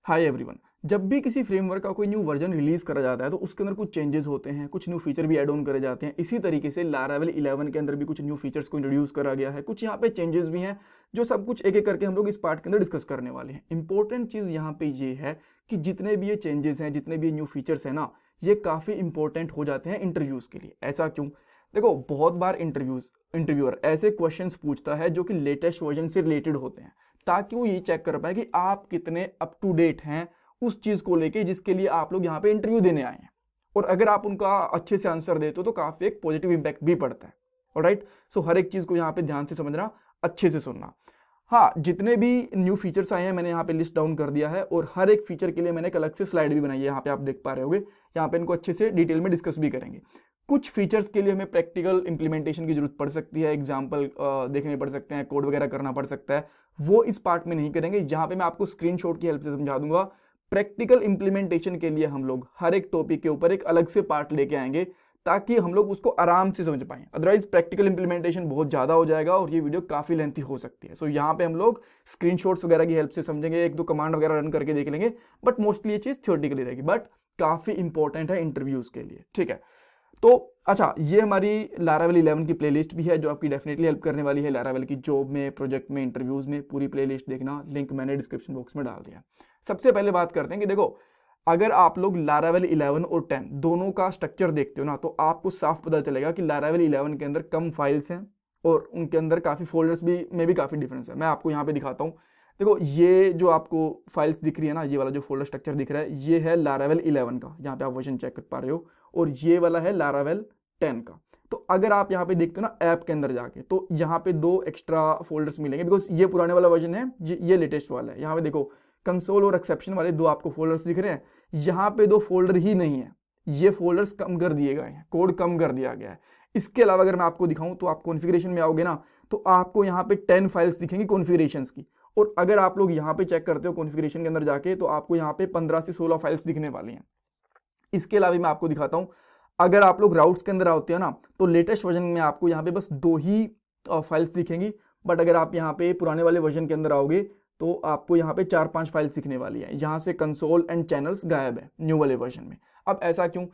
Hi everyone. जब भी किसी फ्रेमवर्क का कोई न्यू वर्जन रिलीज करा जाता है तो उसके अंदर कुछ चेंजेस होते हैं, कुछ न्यू फीचर भी ऐड ऑन करे जाते हैं। इसी तरीके से लारावेल 11 के अंदर भी कुछ न्यू फीचर्स को इंट्रोड्यूस करा गया है। कुछ यहाँ पे चेंजेस भी हैं जो सब कुछ एक एक करके हम लोग इस पार्ट के अंदर डिस्कस करने वाले हैं। इंपॉर्टेंट चीज़ यहाँ पे ये है कि जितने भी ये चेंजेस हैं, जितने भी न्यू फीचर्स हैं ना, ये काफ़ी इंपॉर्टेंट हो जाते हैं इंटरव्यूज़ के लिए। ऐसा क्यों? देखो, बहुत बार इंटरव्यूअर ऐसे क्वेश्चंस पूछता है जो कि लेटेस्ट वर्जन से रिलेटेड होते हैं, ताकि वो ये चेक कर पाए कि आप कितने अप टू डेट हैं उस चीज को लेके जिसके लिए आप लोग यहाँ पे इंटरव्यू देने आए हैं। और अगर आप उनका अच्छे से आंसर देते हो तो काफी एक पॉजिटिव इंपैक्ट भी पड़ता है। ऑलराइट, सो हर एक चीज को यहाँ पे ध्यान से समझना, अच्छे से सुनना। हाँ, जितने भी न्यू फीचर्स आए हैं मैंने यहाँ पे लिस्ट डाउन कर दिया है और हर एक फीचर के लिए मैंने एक अलग से स्लाइड भी बनाई है। यहाँ पे आप देख पा रहे होगे, यहाँ पे इनको अच्छे से डिटेल में डिस्कस भी करेंगे। कुछ फीचर्स के लिए हमें प्रैक्टिकल इंप्लीमेंटेशन की जरूरत पड़ सकती है, एग्जाम्पल देखने पड़ सकते हैं, कोड वगैरह करना पड़ सकता है। वो इस पार्ट में नहीं करेंगे, जहाँ पे मैं आपको स्क्रीनशॉट की हेल्प से समझा दूंगा। प्रैक्टिकल इंप्लीमेंटेशन के लिए हम लोग हर एक टॉपिक के ऊपर एक अलग से पार्ट लेके आएंगे ताकि हम लोग उसको आराम से समझ पाएं। अदरवाइज प्रैक्टिकल इंप्लीमेंटेशन बहुत ज़्यादा हो जाएगा और ये वीडियो काफ़ी लेंथी हो सकती है। सो यहाँ पे हम लोग स्क्रीनशॉट्स वगैरह की हेल्प से समझेंगे, एक दो कमांड वगैरह रन करके देख लेंगे, बट मोस्टली ये चीज़ थ्योरेटिकली रहेगी, बट काफ़ी इंपॉर्टेंट है इंटरव्यूज़ के लिए। ठीक है, तो अच्छा, ये हमारी लारावेल 11 की प्लेलिस्ट भी है जो आपकी डेफिनेटली हेल्प करने वाली है। लारावेल की जॉब में, प्रोजेक्ट में, इंटरव्यूज में पूरी प्लेलिस्ट देखना, लिंक मैंने डिस्क्रिप्शन बॉक्स में डाल दिया। सबसे पहले बात करते हैं कि देखो, अगर आप लोग लारावेल 11 और 10 दोनों का स्ट्रक्चर देखते हो ना, तो आपको साफ पता चलेगा कि लारावेल 11 के अंदर कम फाइल्स हैं और उनके अंदर काफ़ी फोल्डर्स में भी काफ़ी डिफरेंस है। मैं आपको यहाँ पे दिखाता हूँ। देखो, ये जो आपको फाइल्स दिख रही है ना, ये वाला जो फोल्डर स्ट्रक्चर दिख रहा है, ये है लारावेल 11 का, जहाँ पे आप वर्जन चेक कर पा रहे हो, और ये वाला है लारावेल 10 का। तो अगर आप यहाँ पे देखते हो ना ऐप के अंदर जाके, तो यहाँ पे दो एक्स्ट्रा फोल्डर्स मिलेंगे, बिकॉज ये पुराने वाला वर्जन है, ये लेटेस्ट वाला है। यहाँ पे देखो, कंसोल और एक्सेप्शन वाले दो आपको फोल्डर्स दिख रहे हैं, यहाँ पे दो फोल्डर ही नहीं है, ये फोल्डर्स कम कर दिए गए हैं, कोड कम कर दिया गया है। इसके अलावा अगर मैं आपको दिखाऊं तो आप कॉन्फ़िगरेशन में आओगे ना, तो आपको यहाँ पे 10 फाइल्स दिखेंगी कॉन्फ़िगरेशंस की, और अगर आप लोग यहाँ पे चेक करते हो कॉन्फ़िगरेशन के अंदर जाके, तो आपको यहाँ पे 15 से 16 फाइल्स दिखने वाली हैं। इसके अलावा मैं आपको दिखाता हूँ, अगर आप लोग राउट्स के अंदर आते हो ना, तो लेटेस्ट वर्जन में आपको यहाँ पे बस 2 ही फाइल्स दिखेंगी, बट अगर आप यहाँ पे पुराने वाले वर्जन के अंदर आओगे तो आपको यहाँ पे 4-5 फाइल्स दिखने वाली है। यहाँ से कंसोल एंड चैनल्स गायब है न्यू वाले वर्जन में। अब ऐसा क्यों?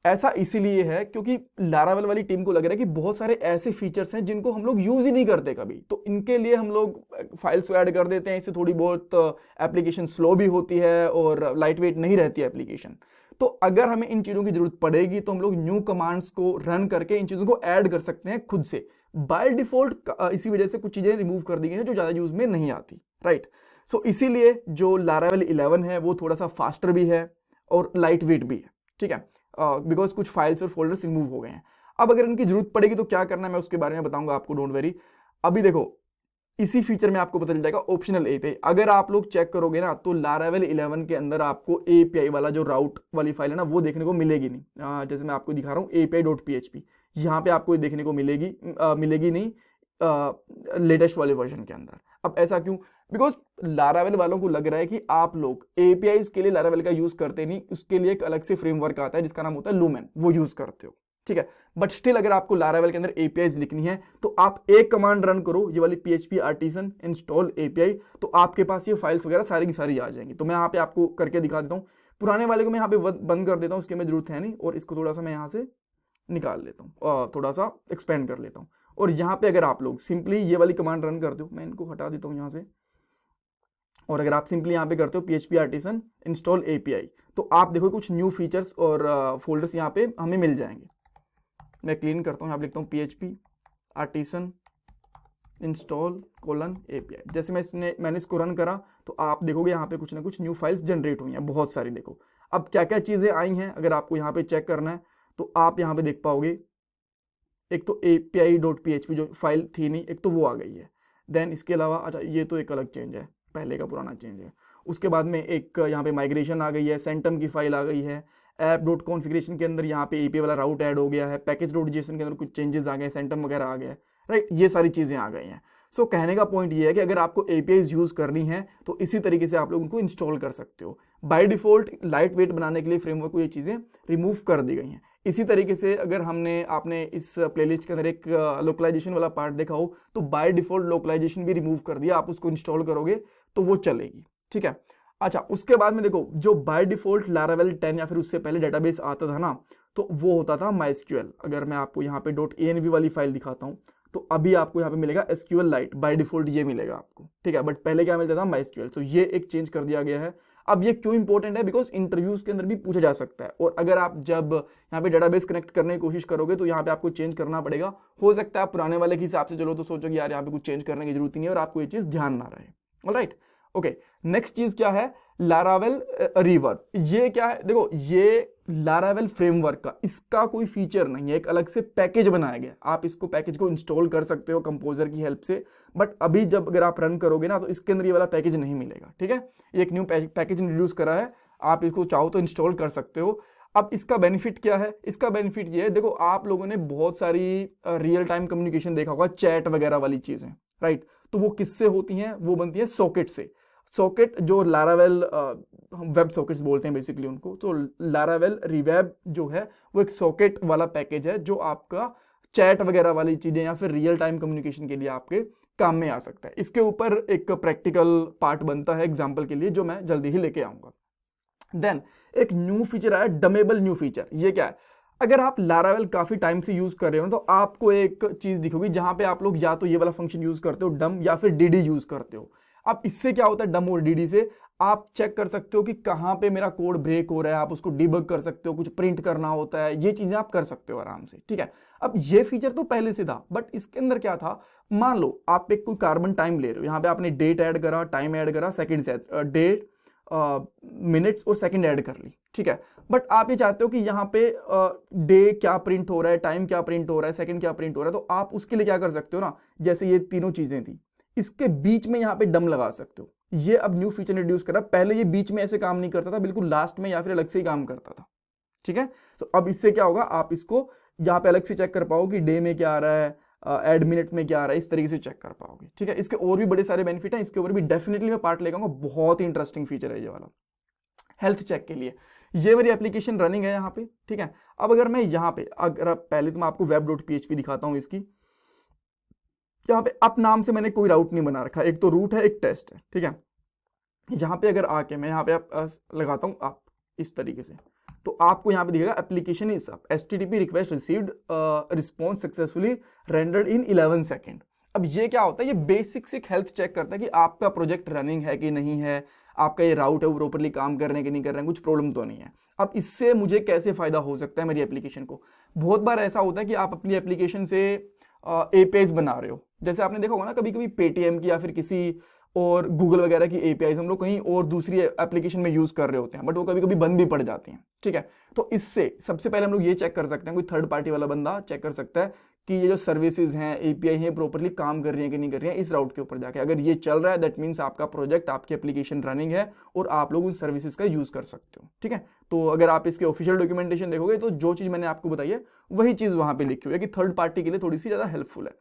ऐसा इसीलिए है क्योंकि लारावेल वाली टीम को लग रहा है कि बहुत सारे ऐसे फीचर्स हैं जिनको हम लोग यूज ही नहीं करते कभी, तो इनके लिए हम लोग फाइल्स को ऐड कर देते हैं। इससे थोड़ी बहुत एप्लीकेशन स्लो भी होती है और लाइट वेट नहीं रहती है एप्लीकेशन। तो अगर हमें इन चीज़ों की जरूरत पड़ेगी तो हम लोग न्यू कमांड्स को रन करके इन चीज़ों को ऐड कर सकते हैं खुद से। बाय डिफॉल्ट इसी वजह से कुछ चीज़ें रिमूव कर दी गई हैं जो ज़्यादा यूज में नहीं आती, राइट। सो इसीलिए जो लारावेल 11 है वो थोड़ा सा फास्टर भी है और लाइट वेट भी है, ठीक है, बिकॉज कुछ फाइल्स और फोल्डर्स रिमूव हो गए हैं। अब अगर इनकी जरूरत पड़ेगी तो क्या करना है मैं उसके बारे में बताऊंगा आपको, डोंट वेरी। अभी देखो, इसी फीचर में आपको पता चल जाएगा ऑप्शनल एपीआई। अगर आप लोग चेक करोगे ना, तो लारावेल 11 के अंदर आपको एपीआई वाला जो राउट वाली फाइल है ना, वो देखने को मिलेगी नहीं। जैसे मैं आपको दिखा रहा हूँ api.php, यहाँ पे आपको देखने को मिलेगी नहीं लेटेस्ट वाले वर्जन के अंदर। अब ऐसा क्यों? बिकॉज लारावेल वालों को लग रहा है कि आप लोग एपीआईज के लिए लारावेल का यूज करते नहीं, उसके लिए एक अलग से फ्रेमवर्क आता है जिसका नाम होता है लूमेन, वो यूज करते हो, ठीक है। बट स्टिल अगर आपको लारावेल के अंदर एपीआईज लिखनी है तो आप एक कमांड रन करो, ये वाली php artisan install API, तो आपके पास ये फाइल्स वगैरह सारी की सारी आ जाएंगी। तो मैं यहाँ पे आपको करके दिखा देता हूँ। पुराने वाले को मैं यहाँ पे बंद कर देता हूँ, उसकी हमें जरूरत है नहीं, और इसको थोड़ा सा मैं यहाँ से निकाल लेता हूँ और थोड़ा सा एक्सपेंड कर लेता हूँ। और यहाँ पे अगर आप लोग सिंपली ये वाली कमांड रन कर दो, मैं इनको हटा देता हूँ यहाँ से, और अगर आप सिंपली यहाँ पे करते हो php artisan install API, तो आप देखो कुछ न्यू फीचर्स और फोल्डर्स यहाँ पे हमें मिल जाएंगे। मैं क्लीन करता हूँ, यहाँ लिखता हूँ php artisan install API। जैसे मैंने इसको रन करा तो आप देखोगे यहाँ पे कुछ ना कुछ न्यू फाइल्स जनरेट हुई हैं, बहुत सारी। देखो अब क्या क्या चीज़ें आई हैं, अगर आपको यहाँ पे चेक करना है तो आप यहाँ पे देख पाओगे, एक तो api.php जो फाइल थी नहीं, एक तो वो आ गई है। देन इसके अलावा, अच्छा ये तो एक अलग चेंज है, पहले का पुराना चेंज है। उसके बाद में एक यहाँ पे माइग्रेशन आ गई है, सेंटम की फाइल आ गई है, ऐप.कॉन्फ़िगरेशन के अंदर यहाँ पे एपीआई वाला राउट ऐड हो गया है, पैकेज.json के अंदर कुछ चेंजेस आ गए, सेंटम वगैरह आ गया है, राइट। ये सारी चीज़ें आ गई हैं। सो कहने का पॉइंट ये है कि अगर आपको एपीआईज यूज़ करनी है तो इसी तरीके से आप लोग उनको इंस्टॉल कर सकते हो। बाय डिफॉल्ट लाइट वेट बनाने के लिए फ्रेमवर्क को ये चीज़ें रिमूव कर दी गई हैं। इसी तरीके से अगर आपने इस प्लेलिस्ट के अंदर एक लोकलाइजेशन वाला पार्ट देखा हो, तो बाय डिफॉल्ट लोकलाइजेशन भी रिमूव कर दिया, आप उसको इंस्टॉल करोगे तो वो चलेगी, ठीक है। अच्छा, उसके बाद में देखो जो बाय डिफॉल्ट लारावेल 10 या फिर उससे पहले डेटाबेस आता था ना, तो वो होता था माइस्क्यूएल। अगर मैं आपको यहाँ पे .env वाली फाइल दिखाता हूँ, तो अभी आपको यहाँ पे मिलेगा एसक्यूएल लाइट, बाय डिफॉल्ट ये मिलेगा आपको, ठीक है। बट पहले क्या मिलता था, माइस्क्यूएल। सो ये एक चेंज कर दिया गया है। अब ये क्यों इंपॉर्टेंट है, बिकॉज इंटरव्यूज के अंदर भी पूछा जा सकता है, और अगर आप जब यहाँ पे डेटाबेस कनेक्ट करने की कोशिश करोगे तो यहाँ पे आपको चेंज करना पड़ेगा। हो सकता है आप पुराने वाले के हिसाब से चलो तो सोचो कि यार यहाँ पे कुछ चेंज करने की जरूरत नहीं है, और आपको ये चीज ध्यान ना रहे। Alright, okay. नेक्स्ट चीज क्या है, लारावेल रिवर्ब। ये क्या है, देखो ये लारावेल फ्रेमवर्क का इसका कोई फीचर नहीं है, एक अलग से पैकेज बनाया गया। आप इसको पैकेज को इंस्टॉल कर सकते हो कंपोजर की हेल्प से, बट अभी जब अगर आप रन करोगे ना तो इसके अंदर ये वाला पैकेज नहीं मिलेगा, ठीक है। ये एक न्यू पैकेज इंट्रोड्यूस करा है, आप इसको चाहो तो इंस्टॉल कर सकते हो। अब इसका बेनिफिट क्या है, इसका बेनिफिट ये है, देखो आप लोगों ने बहुत सारी रियल टाइम कम्युनिकेशन देखा होगा, चैट वगैरह वाली चीजें, राइट। तो वो किससे होती हैं, वो बनती है सॉकेट से। सॉकेट जो लारावेल, हम वेब सॉकेट्स बोलते हैं बेसिकली उनको, तो लारावेल रिवेब जो है वो एक सॉकेट वाला पैकेज है जो आपका चैट वगैरह वाली चीजें या फिर रियल टाइम कम्युनिकेशन के लिए आपके काम में आ सकता है। इसके ऊपर एक प्रैक्टिकल पार्ट बनता है एग्जाम्पल के लिए, जो मैं जल्दी ही लेके आऊंगा। देन एक न्यू फीचर आया, डमेबल न्यू फीचर। ये क्या है, अगर आप लारावेल काफी टाइम से यूज कर रहे हो तो आपको एक चीज दिखोगी जहां पे आप लोग या तो ये वाला फंक्शन यूज करते हो डम, या फिर डीडी यूज करते हो। अब इससे क्या होता है, डम और डीडी से आप चेक कर सकते हो कि कहां पे मेरा कोड ब्रेक हो रहा है, आप उसको डिबग कर सकते हो, कुछ प्रिंट करना होता है, ये चीजें आप कर सकते हो आराम से, ठीक है। अब ये फीचर तो पहले से था, बट इसके अंदर क्या था, मान लो आप एक कोई कार्बन टाइम ले रहे हो, यहां पे आपने डेट ऐड करा, टाइम ऐड करा, सेकंड से डेट, मिनट्स और सेकंड ऐड कर ली, ठीक है। बट आप ये चाहते हो कि यहाँ पे डे क्या प्रिंट हो रहा है, टाइम क्या प्रिंट हो रहा है, सेकंड क्या प्रिंट हो रहा है, तो आप उसके लिए क्या कर सकते हो ना, जैसे ये तीनों चीजें थी, इसके बीच में यहाँ पे डम लगा सकते हो। ये अब न्यू फीचर इंट्रोड्यूस करा, पहले ये बीच में ऐसे काम नहीं करता था, बिल्कुल लास्ट में या फिर अलग से ही काम करता था, ठीक है। तो अब इससे क्या होगा, आप इसको यहाँ पे अलग से चेक कर पाओगे कि डे में क्या आ रहा है, एड मिनट में क्या आ रहा है, इस तरीके से चेक कर पाओगे, ठीक है। इसके और भी बड़े सारे बेनिफिट हैं, इसके ऊपर भी डेफिनेटली मैं पार्ट लेगा, बहुत ही इंटरेस्टिंग फीचर है ये वाला हेल्थ चेक के लिए। ये मेरी एप्लीकेशन रनिंग है यहाँ पे, ठीक है। अब अगर मैं यहाँ पे, अगर पहले तो मैं आपको web.php दिखाता हूँ इसकी। यहाँ पे अप नाम से मैंने कोई राउट नहीं बना रखा, एक तो रूट है एक टेस्ट है, ठीक है। यहाँ पे अगर आके मैं यहाँ पे लगाता हूँ आप इस तरीके से, तो आपको यहाँ पे दिखेगा application is up, HTTP request received, response successfully rendered in 11 second. अब ये क्या होता है, ये बेसिक से हेल्थ चेक करता है कि आपका प्रोजेक्ट रनिंग है कि नहीं है, आपका ये राउट है वो प्रॉपर्ली काम कर रहे हैं कि नहीं कर रहे हैं, कुछ प्रॉब्लम तो नहीं है। अब इससे मुझे कैसे फायदा हो सकता है मेरी एप्लीकेशन को, बहुत बार ऐसा होता है कि आप अपनी एप्लीकेशन से एपीआईज बना रहे हो, जैसे आपने देखा होगा ना कभी कभी पेटीएम की या फिर किसी और गूगल वगैरह की एपीआईज हम लोग कहीं और दूसरी एप्लीकेशन में यूज कर रहे होते हैं, बट वो कभी कभी बंद भी पड़ जाती हैं, ठीक है। तो इससे सबसे पहले हम लोग ये चेक कर सकते हैं, कोई थर्ड पार्टी वाला बंदा चेक कर सकता है कि ये जो सर्विसेज हैं, एपीआई हैं, प्रॉपर्ली काम कर रही हैं कि नहीं कर रही हैं, इस राउट के ऊपर जाके अगर ये चल रहा है, दैट मीन्स आपका प्रोजेक्ट, आपकी एप्लीकेशन रनिंग है और आप लोग उन सर्विसेज का यूज कर सकते हो, ठीक है। तो अगर आप इसके ऑफिशियल डॉक्यूमेंटेशन देखोगे तो जो चीज मैंने आपको बताई है वही चीज वहां पे लिखी हुई है कि थर्ड पार्टी के लिए थोड़ी सी ज्यादा हेल्पफुल है।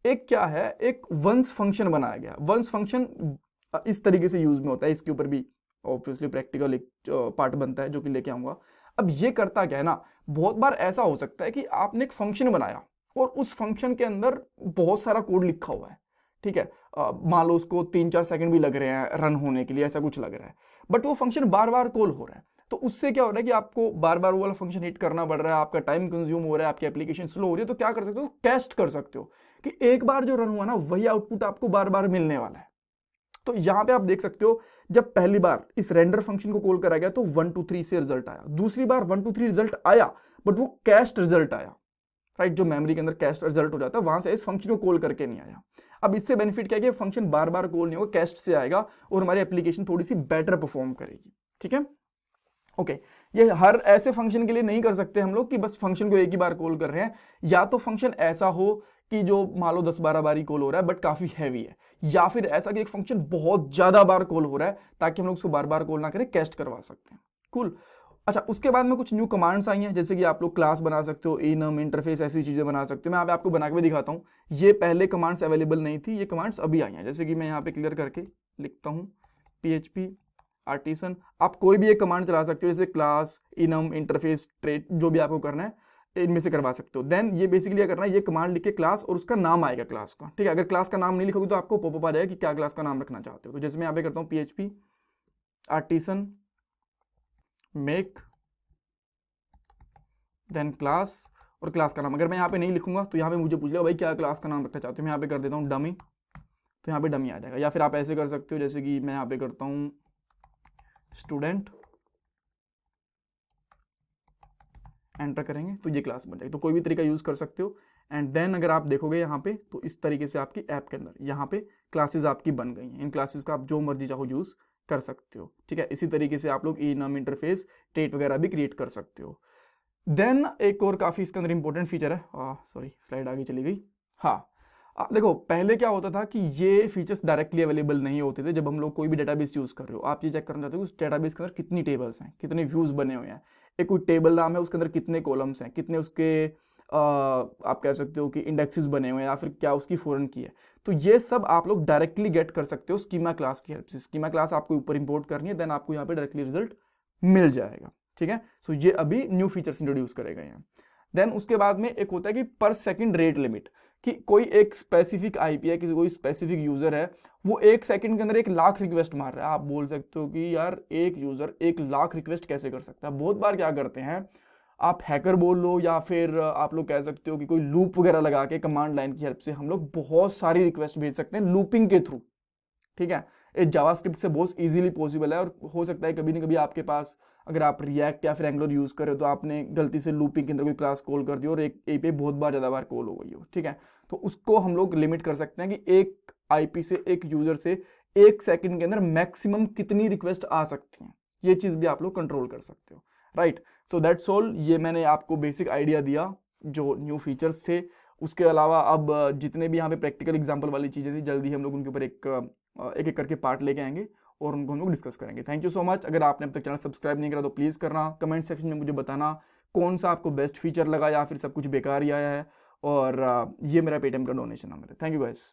एक क्या है, एक वंस फंक्शन बनाया गया। वंस फंक्शन इस तरीके से यूज में होता है, इसके ऊपर भी ऑब्वियसली प्रैक्टिकल एक पार्ट बनता है जो कि लेके आऊंगा। अब ये करता क्या है ना, बहुत बार ऐसा हो सकता है कि आपने एक फंक्शन बनाया और उस फंक्शन के अंदर बहुत सारा कोड लिखा हुआ है, ठीक है। मान लो उसको 3-4 सेकंड भी लग रहे हैं रन होने के लिए, ऐसा कुछ लग रहा है, बट वो फंक्शन बार बार कॉल हो रहा है। तो उससे क्या हो रहा है कि आपको बार बार वो वाला फंक्शन हिट करना पड़ रहा है, आपका टाइम कंज्यूम हो रहा है, आपकी एप्लीकेशन स्लो हो रही है। तो क्या कर सकते हो, कैस्ट कर सकते हो कि एक बार जो रन हुआ ना वही आउटपुट आपको बार बार मिलने वाला है। तो यहां पे आप देख सकते हो, जब पहली बार इस रेंडर फंक्शन को कॉल करा गया तो 1 2 3 से रिजल्ट आया, दूसरी बार 1 2 3 रिजल्ट आया, बट वो कैस्ट रिजल्ट आया, राइट। जो मेमोरी के अंदर कैस्ट रिजल्ट हो जाता है वहां से इस फंक्शन को कॉल करके नहीं आया। अब इससे बेनिफिट क्या है कि फंक्शन बार बार कॉल नहीं होगा, कैस्ट से आएगा और हमारी एप्लीकेशन थोड़ी सी बेटर परफॉर्म करेगी, ठीक है। ओके, ये हर ऐसे फंक्शन के लिए नहीं कर सकते हम लोग कि बस फंक्शन को एक ही बार कॉल कर रहे हैं, या तो फंक्शन ऐसा हो कि जो मान लो 10-12 बार ही कॉल हो रहा है बट काफी हैवी है, या फिर ऐसा कि एक फंक्शन बहुत ज्यादा बार कॉल हो रहा है ताकि हम लोग उसको बार बार कॉल ना करें, कैस्ट करवा सकते हैं। कूल। अच्छा, उसके बाद में कुछ न्यू कमांड्स आई हैं, जैसे कि आप लोग क्लास बना सकते हो, इनम इंटरफेस, ऐसी चीजें बना सकते हो। मैं यहाँ पे आपको बना के भी दिखाता हूँ, ये पहले कमांड्स अवेलेबल नहीं थी, ये कमांड्स अभी आई हैं। जैसे कि मैं यहाँ पे क्लियर करके लिखता हूँ PHP आर्टिसन, आप कोई भी एक कमांड चला सकते हो, जैसे क्लास, इनम, इंटरफेस, ट्रेट, जो भी आपको करना है इनमें से करवा सकते हो। देन ये बेसिकली क्या करना है, ये कमांड लिख के क्लास और उसका नाम आएगा क्लास का, ठीक है। अगर क्लास का नाम नहीं लिखोगे तो आपको पॉपअप आ जाएगा कि क्या क्लास का नाम रखना चाहते हो। तो जैसे मैं यहाँ पे करता हूँ PHP artisan make then class, और क्लास का नाम अगर मैं यहाँ पे नहीं लिखूंगा तो यहाँ पे मुझे पूछ लिया भाई क्या क्लास का नाम रखना चाहते हो, मैं यहाँ पे कर देता हूँ डमी, तो यहाँ पे डमी आ जाएगा। या फिर आप ऐसे कर सकते हो जैसे कि मैं यहाँ पे करता हूँ स्टूडेंट, एंटर करेंगे तो ये क्लास बन जाएगी। तो कोई भी तरीका यूज़ कर सकते हो। एंड देन अगर आप देखोगे यहाँ पे तो इस तरीके से आपकी ऐप के अंदर यहाँ पे क्लासेस आपकी बन गई हैं। इन क्लासेस का आप जो मर्जी चाहो यूज़ कर सकते हो, ठीक है। इसी तरीके से आप लोग इनम इंटरफेस टेट वगैरह भी क्रिएट कर सकते हो। देन एक और काफ़ी इसके अंदर इंपॉर्टेंट फीचर है, सॉरी स्लाइड आगे चली गई। हाँ, देखो पहले क्या होता था कि ये फीचर्स डायरेक्टली अवेलेबल नहीं होते थे। जब हम लोग कोई भी डेटाबेस यूज़ कर रहे हो, आप ये चेक करना चाहते हो उस डेटाबेस के अंदर कितनी टेबल्स हैं, कितने व्यूज़ बने हुए हैं, एक कोई टेबल नाम है उसके अंदर कितने कॉलम्स हैं, कितने उसके आप कह सकते हो कि इंडेक्सेस बने हुए हैं, या फिर क्या उसकी फॉरेन की है। तो ये सब आप लोग डायरेक्टली गेट कर सकते हो स्कीमा क्लास की हेल्प से। स्कीमा क्लास आपको ऊपर इंपोर्ट करनी है, देन आपको यहाँ पे डायरेक्टली रिजल्ट मिल जाएगा, ठीक है। सो ये अभी न्यू फीचर्स इंट्रोड्यूस करेगा यहाँ। देन उसके बाद में एक होता है कि पर सेकंड रेट लिमिट, कि कोई एक स्पेसिफिक आईपी है, कि कोई स्पेसिफिक यूजर है, वो 1 सेकंड के अंदर 1 लाख रिक्वेस्ट मार रहा है। आप बोल सकते हो कि यार एक यूजर 1 लाख रिक्वेस्ट कैसे कर सकता है। बहुत बार क्या करते हैं, आप हैकर बोल लो या फिर आप लोग कह सकते हो कि कोई लूप वगैरह लगा के कमांड लाइन की हेल्प से हम लोग बहुत सारी रिक्वेस्ट भेज सकते हैं लूपिंग के थ्रू, ठीक है। ये जावास्क्रिप्ट से बहुत इजीली पॉसिबल है। और हो सकता है कभी ना कभी आपके पास, अगर आप रिएक्ट या फिर एंगुलर यूज कर रहे हो तो आपने गलती से लूपिंग के अंदर कोई क्लास कॉल कर दी और एक एपीआई बहुत बार ज़्यादा बार कॉल हो गई हो, ठीक है। तो उसको हम लोग लिमिट कर सकते हैं कि एक आईपी से, एक यूजर से 1 सेकंड के अंदर मैक्सिमम कितनी रिक्वेस्ट आ सकती हैं। ये चीज़ भी आप लोग कंट्रोल कर सकते हो, राइट। So that's all. ये मैंने आपको बेसिक आइडिया दिया जो न्यू फीचर्स थे। उसके अलावा अब जितने भी यहाँ पे प्रैक्टिकल एग्जाम्पल वाली चीज़ें थी, जल्दी हम लोग उनके ऊपर एक एक करके पार्ट लेके आएंगे और उनको हम लोग डिस्कस करेंगे। Thank you so much. अगर आपने अब तक चैनल सब्सक्राइब नहीं करा तो प्लीज़ करना। कमेंट सेक्शन में मुझे बताना कौन सा आपको बेस्ट फीचर लगा या फिर सब कुछ बेकार ही आया है। और ये मेरा पेटीएम का डोनेशन नंबर है। Thank you guys.